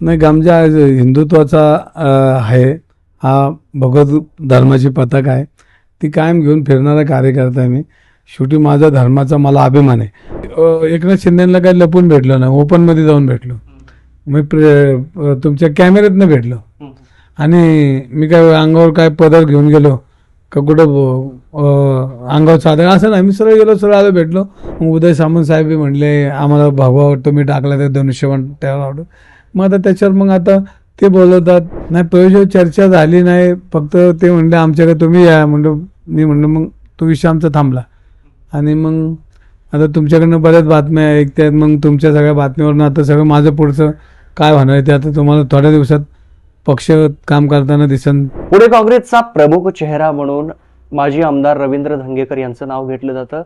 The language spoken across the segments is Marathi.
नाही, गमजा हिंदुत्वाचा आहे. हा भगवत धर्माची पताका आहे. ती कायम घेऊन फिरणारा कार्यकर्ता आहे मी. शेवटी माझा धर्माचा मला अभिमान आहे. एकनाथ शिंदेला काही लपून भेटलो नाही, ओपनमध्ये जाऊन भेटलो. मी तुमच्या कॅमेऱ्यातनं भेटलो. आणि मी काय अंगावर काय पदर घेऊन गेलो का कुठं अंगावर चादर असं नाही. मी सरळ गेलो, सरळ आलो, भेटलो. मग उदय सामंत साहेब बी म्हणले आम्हाला भगवा तुम्ही टाकला ते धनुष्यबाण त्याला आवडलं. मग आता त्याच्यावर मग आता ते बोलवतात नाही, प्रयोजक चर्चा झाली नाही. फक्त ते म्हणले आमच्याकडे तुम्ही या म्हणलं. मी म्हणलं मग तो विषय आमचा थांबला. आणि मग आता तुमच्याकडनं बऱ्याच बातम्या ऐकतात. मग तुमच्या सगळ्या बातमीवरनं आता सगळं माझं पुढचं काय होणार ते आता तुम्हाला थोड्या दिवसात पक्ष काम करताना दिसन. पुणे काँग्रेसचा प्रमुख चेहरा म्हणून माजी आमदार रवींद्र धंगेकर यांचं नाव घेतलं जातं.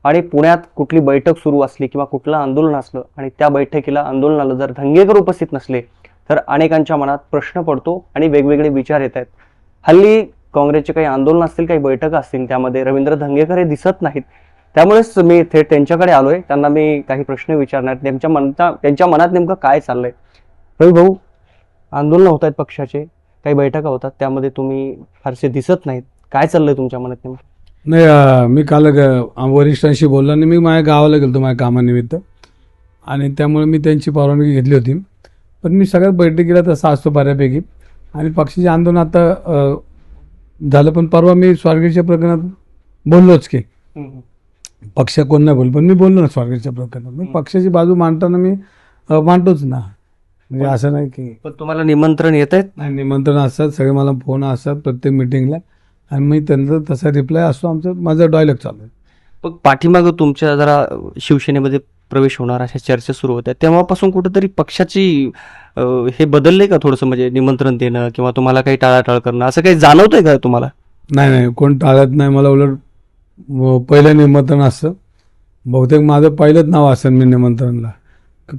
आणि पुण्यात कुठली बैठक सुरू असली किंवा कुठलं आंदोलन असलं आणि त्या बैठकीला आंदोलनाला जर धंगेकर उपस्थित नसले तर अनेकांच्या मनात प्रश्न पडतो आणि वेगवेगळे विचार येत आहेत. हल्ली काँग्रेसचे काही आंदोलन असतील, काही बैठका असतील, त्यामध्ये रवींद्र धंगेकर हे दिसत नाहीत. त्यामुळेच मी थेट त्यांच्याकडे आलोय. त्यांना मी काही प्रश्न विचारणार. त्यांच्या मनात नेमकं काय चाललंय. रवी भाऊ, आंदोलन होत आहेत पक्षाचे, काही बैठका होतात, त्यामध्ये तुम्ही फारसे दिसत नाहीत. काय चाललंय तुमच्या मनात नेमकं? नाही, मी काल वरिष्ठांशी बोललो आणि मी माझ्या गावाला गेलो माझ्या कामानिमित्त. आणि त्यामुळे मी त्यांची परवानगी घेतली होती. पण मी सगळ्यात बैठकीला तसा असतो बऱ्यापैकी. आणि पक्षाचे आंदोलन आता झालं. पण परवा मी स्वारगेटच्या प्रकरणात बोललोच की पक्ष कोण नाही बोल, पण मी बोललो ना स्वारगेटच्या प्रकरणात. मी पक्षाची बाजू मांडताना मी मांडतोच ना. म्हणजे असं नाही की पण तुम्हाला निमंत्रण येत आहेत? नाही, निमंत्रण असतात, सगळे मला फोन असतात प्रत्येक मिटिंगला. आणि मी त्यांचा तसा रिप्लाय असतो. माझा डायलॉग चालू आहे. पण पाठीमागं तुमच्या जरा शिवसेनेमध्ये प्रवेश होणार अशा चर्चा सुरू होत्या, तेव्हापासून कुठेतरी पक्षाची हे बदलले का थोडंसं, म्हणजे निमंत्रण देणं किंवा तुम्हाला काही टाळाटाळ करणं असं काही जाणवतंय का तुम्हाला? नाही, कोण टाळत नाही. मला उलट पहिलं निमंत्रण असतं. बहुतेक माझं पहिलंच नाव असेल मी निमंत्रणला,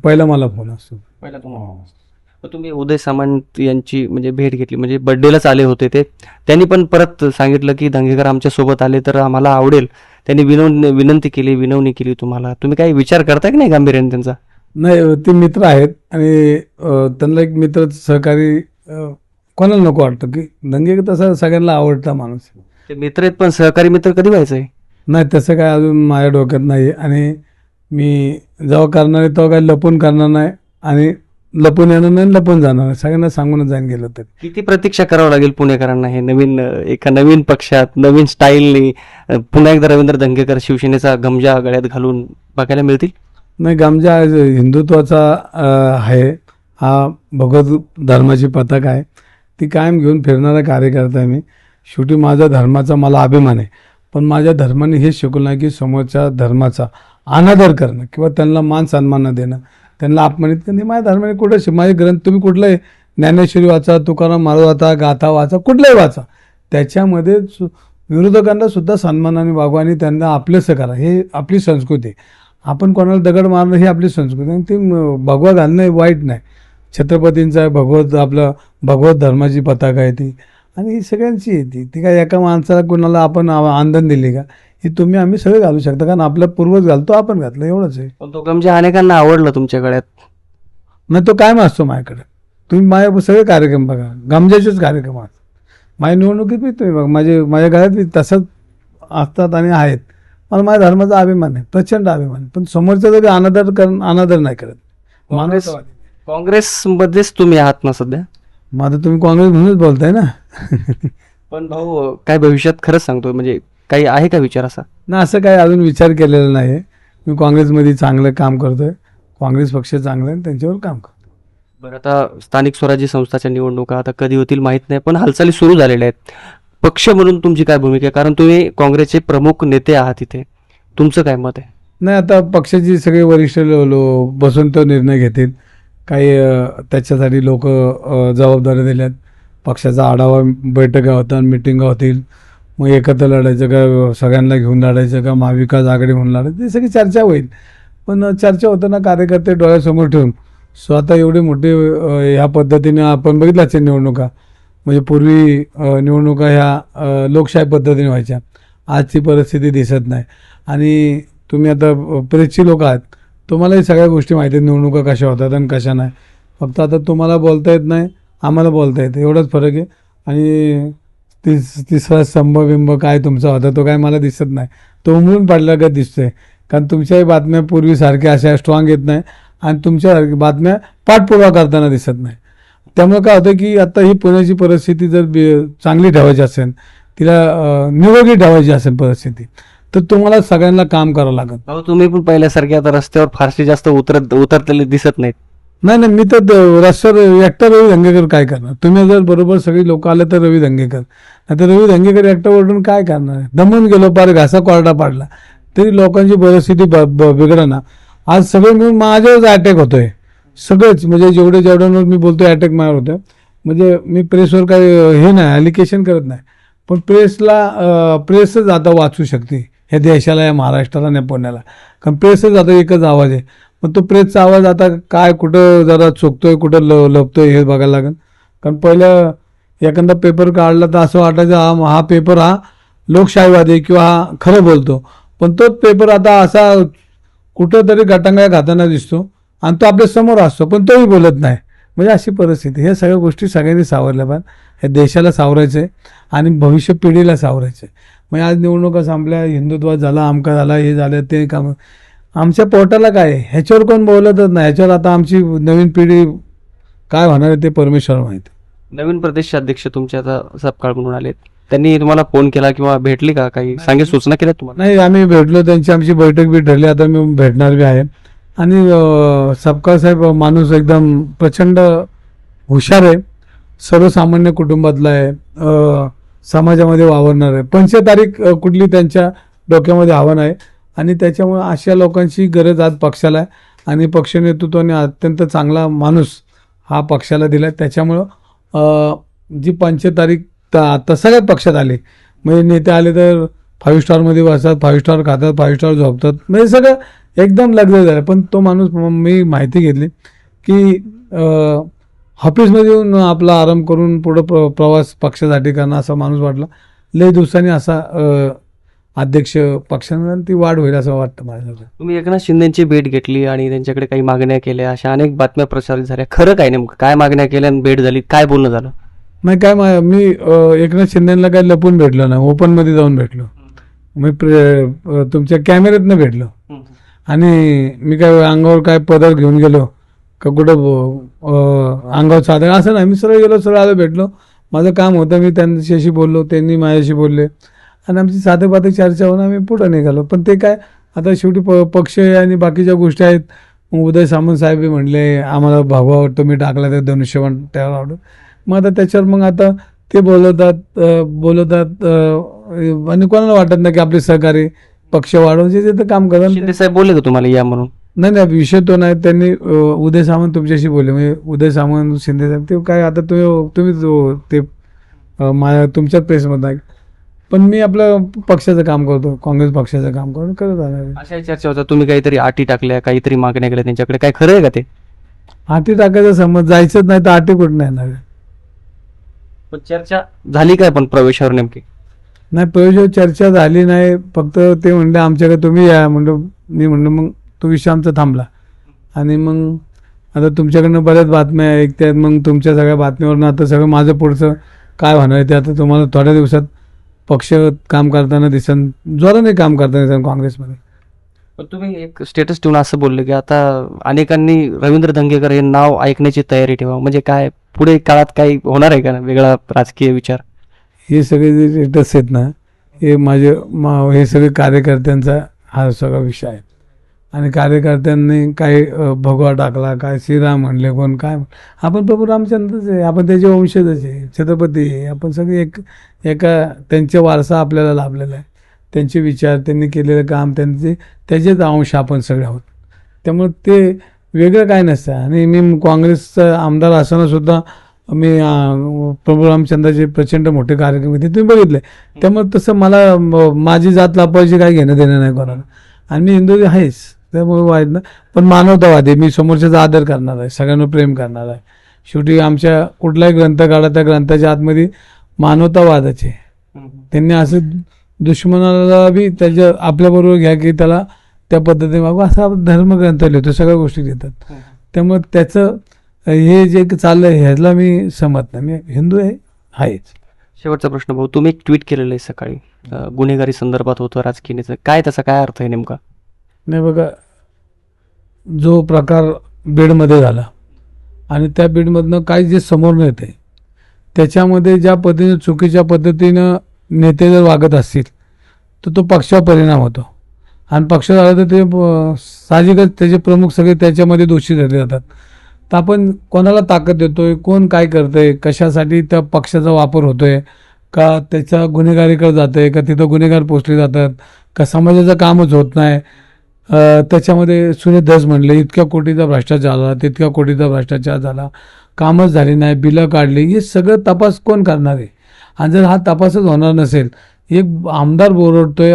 पहिला मला फोन असतो. पहिला तुम्हाला तुम्ही उदय सामंत यांची म्हणजे भेट घेतली, म्हणजे बर्थडेलाच आले होते ते. त्यांनी पण परत सांगितलं की धंगेकर आमच्या सोबत आले तर आम्हाला आवडेल. त्यांनी विनवणी केली तुम्हाला. तुम्ही काही विचार करताय की नाही गांभीर्याने त्यांचा? नाही, ते मित्र आहेत आणि त्यांना एक मित्र सहकारी कोणाला नको वाटतं की धंगेकर तसा सगळ्यांना आवडता माणूस. ते मित्र आहेत, पण सहकारी मित्र कधी व्हायचंय? नाही, तसं काय अजून माझ्या डोक्यात नाही. आणि मी जेव्हा करणार आहे तेव्हा काही लपून करणार नाही आणि लपून येणार नाही, लपून जाणार नाही. सगळ्यांना सांगूनच जाईन गेलं तरी. किती प्रतीक्षा करावं लागेल पुणेकरांना हे नवीन एका नवीन पक्षात नवीन स्टाईलने पुन्हा एकदा रवींद्र धंगेकर शिवसेनेचा गमजा गळ्यात घालून बघायला मिळतील? नाही, गमजा हिंदुत्वाचा आहे. हा भगवत धर्माची पताका आहे. ती कायम घेऊन फिरणारा कार्यकर्ता आहे मी. शेवटी माझा धर्माचा मला अभिमान आहे. पण माझ्या धर्माने हे शिकवलं नाही की समोरच्या धर्माचा अनादर करणं किंवा त्यांना मान सन्मान न देणं, त्यांना अपमानित करणं. माझ्या धर्माने कुठं माझे ग्रंथ तुम्ही कुठलाही ज्ञानेश्वरी वाचा, तुकाराम महाराज वाचा, गाथा वाचा, कुठलाही वाचा, त्याच्यामध्ये विरोधकांना सुद्धा सन्मानाने वागवा आणि त्यांना आपलंसं करा. हे आपली संस्कृती आहे. आपण कोणाला दगड मारणं ही आपली संस्कृती आहे. ती भगवा घालणं वाईट नाही. छत्रपतींचा आहे भगवत धर्माची पताका आहे ती. आणि ही सगळ्यांची आहे ती काय एका माणसाला कोणाला आपण आंदन दिली का? ही आम्ही सगळे घालू शकतो, कारण आपला पूर्वज घालतो, आपण घातलं, एवढंच आहे. पण तो गमजा अनेकांना आवडला तुमच्या गळ्यात. नाही, तो कायम असतो माझ्याकडे. तुम्ही माझ्या सगळे कार्यक्रम बघा, गमजाचेच कार्यक्रम असतात. माझ्या निवडणुकीत मी तुम्ही बघा, माझ्या घरात तसंच असतात आणि आहेत. मला माझ्या धर्माचा अभिमान आहे, प्रचंड अभिमान. पण समोरचा जरी अनादर नाही करत. काँग्रेसमध्येच तुम्ही आहात ना सध्या? मग आता तुम्ही काँग्रेस म्हणूनच बोलताय ना. पण भाऊ, काय भविष्यात खरंच सांगतो, म्हणजे काही आहे का विचार असा? ना, असं काय अजून विचार केलेला नाही. मी काँग्रेसमध्ये चांगलं काम करतोय. काँग्रेस पक्ष चांगलं आहे, त्यांच्यावर काम करतो. बरं, आता स्थानिक स्वराज्य संस्थाच्या निवडणुका आता कधी होतील माहीत नाही, पण हालचाली सुरू झालेल्या आहेत. पक्ष म्हणून तुमची काय भूमिका आहे? कारण तुम्ही काँग्रेसचे प्रमुख नेते आहात इथे, तुमचं काय मत आहे? नाही, आता पक्षाची सगळे वरिष्ठ बसून तो निर्णय घेतील. काही त्याच्यासाठी लोक जबाबदाऱ्या दिल्यात. पक्षाचा आढावा बैठका होतात, मिटिंगा होतील. मग एकत्र लढायचं का, सगळ्यांना घेऊन लढायचं का, महाविकास आघाडी म्हणून लढायचं, ही सगळी चर्चा होईल. पण चर्चा होताना कार्यकर्ते डोळ्यासमोर ठेवून स्वतः एवढे मोठे ह्या पद्धतीने आपण बघितल्याच निवडणुका. म्हणजे पूर्वी निवडणुका ह्या लोकशाही पद्धतीने व्हायच्या. आजची परिस्थिती दिसत नाही. आणि तुम्ही आता प्रेसची लोक आहात, तुम्हाला ही सगळ्या गोष्टी माहिती आहेत, निवडणुका कशा होतात आणि कशा नाही. फक्त आता तुम्हाला बोलता येत नाही, आम्हाला बोलता येतं, एवढाच फरक आहे. आणि तिसरा स्तंभबिंब काय तुमचा होता तो काय मला दिसत नाही, तो उमरून पडला का दिसतोय. कारण तुमच्याही बातम्या पूर्वीसारख्या अशा स्ट्रॉंग येत नाही आणि तुमच्यासारख्या बातम्या पाठपुरावा करताना दिसत नाही. त्यामुळे काय होतं की आता ही पुण्याची परिस्थिती जर चांगली ठेवायची असेल, तिला निरोगी ठेवायची असेल परिस्थिती, तर तुम्हाला सगळ्यांना काम करावं लागेल. अहो तुम्ही पण पहिल्यासारखे आता रस्त्यावर फारसे जास्त उतरलेले दिसत नाहीत. नाही, मी तर रस्त्यावर एकटा रवी धंगेकर काय करणार. तुम्ही जर बरोबर सगळी लोक आले तर रवी धंगेकर, नाही तर रवी धंगेकर एकटा ओरडून काय करणार. दमून गेलो, पार घासा कोरडा पाडला, तरी लोकांची परिस्थिती बिघडना. आज सगळे मिळून माझ्यावरच अटॅक होतोय, सगळेच म्हणजे जेवढ्यांवर मी बोलतोय अटॅक माझ्यावर होतोय. म्हणजे मी प्रेसवर काही हे नाही, ॲलिगेशन करत नाही, पण प्रेसच आता वाचू शकते ह्या देशाला, या महाराष्ट्राला आणि पुण्याला. कारण प्रेसच आता एकच आवाज आहे. पण तो प्रेसचा आवाज आता काय कुठं जरा चुकतोय, कुठं लपतोय हे बघायला लागेल. कारण पहिलं एखादा पेपर काढला तर असं वाटायचं हा पेपर हा लोकशाहीवादी किंवा हा खरं बोलतो. पण तोच पेपर आता असा कुठंतरी गटांगळ्या खाताना दिसतो आणि तो आपल्या समोर असतो पण तोही बोलत नाही. म्हणजे अशी परिस्थिती. ह्या सगळ्या गोष्टी सगळ्यांनी सावरल्या पाहिजे. ह्या देशाला सावरायचं आहे आणि भविष्य पिढीला सावरायचं आहे. म्हणजे आज निवडणुका संपल्या, हिंदुत्वात झाला, आमका झाला, हे झालं, ते काम. आमच्या पोटाला काय आहे ह्याच्यावर कोण बोलतच नाही. ह्याच्यावर आता आमची नवीन पिढी काय होणार आहे ते परमेश्वर माहिती. नवीन प्रदेशाध्यक्ष तुमचे आता सपकाळ म्हणून आलेत, त्यांनी तुम्हाला फोन केला किंवा भेटली का, काही सांगे सूचना केल्या तुम्हाला? नाही, आम्ही भेटलो, त्यांची आमची बैठक बी ठरली. आता मी भेटणार बी आहे. आणि सपकाळ साहेब माणूस एकदम प्रचंड हुशार आहे, सर्वसामान्य कुटुंबातला आहे, समाजामध्ये वावरणार आहे. 5 तारीख कुठली त्यांच्या डोक्यामध्ये हवा नाही आणि त्याच्यामुळे अशा लोकांची गरज आज पक्षाला आहे. आणि पक्ष नेतृत्वाने अत्यंत चांगला माणूस हा पक्षाला दिला आहे. त्याच्यामुळं जी 5 तारीख आता सगळ्यात पक्षात आले, म्हणजे नेते आले तर 5 स्टारमध्ये बसतात, 5 स्टार खातात, 5 स्टार झोपतात, म्हणजे सगळं एकदम लग्न झालं. पण तो माणूस मी माहिती घेतली की ऑफिसमध्ये येऊन आपला आराम करून पुढं प्रवास पक्षासाठी करणं असा माणूस वाटला. लय दिवसांनी असा अध्यक्ष पक्षाने ती वाढ होईल असं वाटतं माझ्यासाठी. तुम्ही एकनाथ शिंदेची भेट घेतली आणि त्यांच्याकडे काही मागण्या केल्या, अशा अनेक बातम्या प्रसारित झाल्या. खरं काय, नेमकं काय मागण्या केल्या आणि भेट झाली, काय बोलणं झालं? नाही काय, मी एकनाथ शिंदेला काही लपून भेटलो नाही, ओपनमध्ये जाऊन भेटलो. मी तुमच्या कॅमेऱ्यातनं भेटलो. आणि मी काय अंगावर काय पदर घेऊन गेलो का कुठं अंगावर चादर असं नाही. मी सरळ गेलो, सरळ आलो, भेटलो, माझं काम होतं, मी त्यांच्याशी बोललो, त्यांनी माझ्याशी बोलले आणि आमची साधेपाधे चर्चा होऊन आम्ही पुढं निघालो. पण ते काय आता शेवटी पक्ष आणि बाकीच्या गोष्टी आहेत. मग उदय सामंत साहेब म्हणले आम्हाला भागवा वाटतं, मी टाकला ते धनुष्यबाण त्यावर आवडत. मग आता त्याच्यावर मग आता ते बोलवतात आणि कोणाला वाटत नाही की आपले सहकारी पक्ष वाढवचे ते तर काम करतात. शिंदे साहेब बोलले का तुम्हाला या म्हणून? नाही, विषय तो नाही. त्यांनी उदय सामंत तुमच्याशी बोलले, म्हणजे उदय सामंत शिंदे साहेब ते काय आता तुम्ही ते तुमच्याच प्रेसमध्ये आहे. पण मी आपलं पक्षाचं काम करतो, काँग्रेस पक्षाचं काम करत आहे. अशा चर्चा होत्या, तुम्ही काहीतरी अटी टाकल्या, काहीतरी मागण्या केल्या त्यांच्याकडे, काय खरं आहे का ते? अटी टाकायचा समज, जायचंच नाही तर अटी कुठं नाही येणार. पण चर्चा झाली काय पण प्रवेशावर नेमकी? नाही, प्रवेशावर चर्चा झाली नाही. फक्त ते म्हणले आमच्याकडे तुम्ही या, मी म्हणलं मग तो विषय आमचा थांबला. आणि मग आता तुमच्याकडनं बऱ्याच बातम्या ऐकतात, मग तुमच्या सगळ्या बातम्यावरनं आता सगळं माझं पुढचं काय होणार आहे ते आता तुम्हाला थोड्या दिवसात पक्ष काम करताना दिसन, जोराने काम करताना दिसन काँग्रेसमध्ये. पण तुम्ही एक स्टेटस ठेवून असं बोलले की आता अनेकांनी रवींद्र धंगेकर हे नाव ऐकण्याची तयारी ठेवा, म्हणजे काय पुढे काळात काही होणार आहे का वेगळा राजकीय विचार? हे सगळे जे स्टेटस आहेत ना, हे हे सगळे कार्यकर्त्यांचा हा सगळा विषय आहे. आणि कार्यकर्त्यांनी काय भगवा टाकला, काय श्रीराम म्हणले, कोण काय. आपण प्रभू रामचंद्रच आहे, आपण त्याचे वंशजच आहे, छत्रपती आहे. आपण सगळे एका त्यांचे वारसा आपल्याला लाभलेला आहे. त्यांचे विचार, त्यांनी केलेलं काम, त्याचेच अंश आपण सगळे आहोत. त्यामुळे ते वेगळं काय नसतं. आणि मी काँग्रेसचा आमदार असताना सुद्धा मी प्रभू रामचंद्राचे प्रचंड मोठे कार्यक्रम होते, तुम्ही बघितले. त्यामुळे तसं मला माझी जात लापायची काही घेणं देणं नाही कोणाला. आणि मी हिंदू आहेच, त्यामुळे वाईट ना. पण मानवतावादी, मी समोरच्याचा आदर करणार आहे, सगळ्यांना प्रेम करणार आहे. शेवटी आमच्या कुठलाही ग्रंथ काढा, त्या ग्रंथाच्या आतमध्ये मानवतावादाचे. त्यांनी असं दुश्मनाला बी त्याच्या आपल्याबरोबर घ्या की त्याला त्या पद्धतीने मागू, असा धर्मग्रंथ लिहितो, सगळ्या गोष्टी लिहितात. त्यामुळे त्याचं हे जे चाललंय ह्याला मी सहमत नाही. मी हिंदू आहेच. शेवटचा प्रश्न भाऊ, तुम्ही एक ट्विट केलेलं आहे सकाळी, गुन्हेगारी संदर्भात होतं राजकीय नेते, काय त्याचा काय अर्थ आहे नेमका? नाही बघा, जो प्रकार बीडमध्ये झाला आणि त्या बीडमधनं काय जे समोर येते त्याच्यामध्ये ज्या पद्धतीने चुकीच्या पद्धतीनं नेते जर वागत असतील तर तो पक्षावर परिणाम होतो आणि पक्ष झाला तर ते साहजिकच त्याचे प्रमुख सगळे त्याच्यामध्ये दोषी धरले जातात. तर आपण कोणाला ताकद देतोय, कोण काय करतंय, कशासाठी त्या पक्षाचा वापर होतोय, का त्याच्या गुन्हेगारीकडे जातंय, का तिथं गुन्हेगार पोचले जातात, का समाजाचं कामच होत नाही. त्याच्यामध्ये सुरेश धस म्हणले इतक्या कोटीचा भ्रष्टाचार झाला, तितक्या कोटीचा भ्रष्टाचार झाला, कामच झाली नाही, बिलं काढली, हे सगळं तपास कोण करणार आहे? आणि जर हा तपासच होणार नसेल, एक आमदार ओरडतोय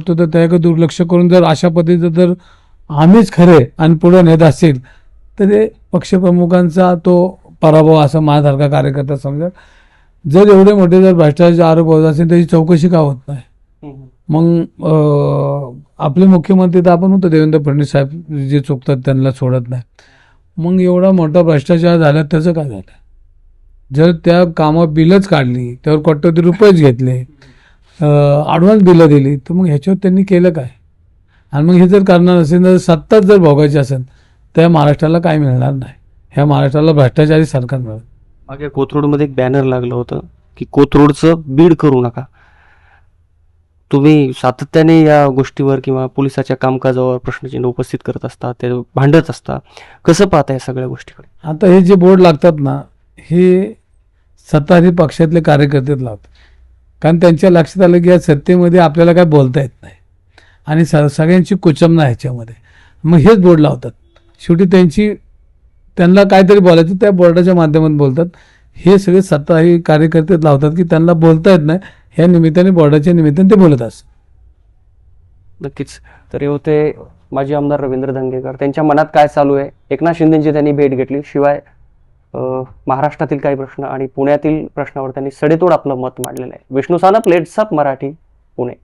तर त्याकडे दुर्लक्ष करून जर अशा पद्धतीचं जर आम्हीच खरे आणि पुढे नेत असेल तर ते पक्षप्रमुखांचा तो पराभव असं माझ्यासारखा कार्यकर्ता समजा. जर एवढे मोठे जर भ्रष्टाचाराचे आरोप होत असेल त्याची चौकशी का होत नाही? मग आपले मुख्यमंत्री तर आपण होतो देवेंद्र फडणवीस साहेब, जे चुकतात त्यांना सोडत नाही. मग एवढा मोठा भ्रष्टाचार झाला त्याचं काय झालं? जर त्या कामं बिलच काढली, त्यावर कोट्यवधी रुपयेच घेतले, ॲडव्हान्स बिलं दिली, तर मग ह्याच्यावर त्यांनी केलं काय? आणि मग हे जर करणार असेल तर सत्ताच जर भोगायची असेल तर महाराष्ट्राला काय मिळणार नाही. ह्या महाराष्ट्राला भ्रष्टाचारी सरकार मिळेल. मागे कोथरूडमध्ये एक बॅनर लागलं होतं की कोथरूडचं बीड करू नका. तुम्ही सातत्याने या गोष्टीवर किंवा पोलिसाच्या कामकाजावर प्रश्नचिन्ह उपस्थित करत असता, ते भांडत असता, कसं पाहता या सगळ्या गोष्टीकडे? आता हे जे बोर्ड लागतात ना, हे सत्ताधारी पक्षातले कार्यकर्तेच लावतात. कारण त्यांच्या लक्षात आलं की या सत्तेमध्ये आपल्याला काय बोलता येत नाही आणि सगळ्यांची कुचंबना ह्याच्यामध्ये, मग हेच बोर्ड लावतात. शेवटी त्यांना काहीतरी बोलायचं त्या बोर्डाच्या माध्यमातून बोलतात. हे सगळे सत्ताधारी कार्यकर्ते लावतात की त्यांना बोलता येत नाही, ह्या निमित्ताने बोर्डाच्या निमित्ताने ते बोलत असतात. नक्कीच. तर हे होते माजी आमदार रवींद्र धंगेकर. त्यांच्या मनात काय चालू आहे, एकनाथ शिंदेची त्यांनी भेट घेतली, शिवाय महाराष्ट्रातील काही प्रश्न आणि पुण्यातील प्रश्नावर त्यांनी सडेतोड आपलं मत मांडलेलं आहे. Vishnu Sanap, let's up Marathi, Pune.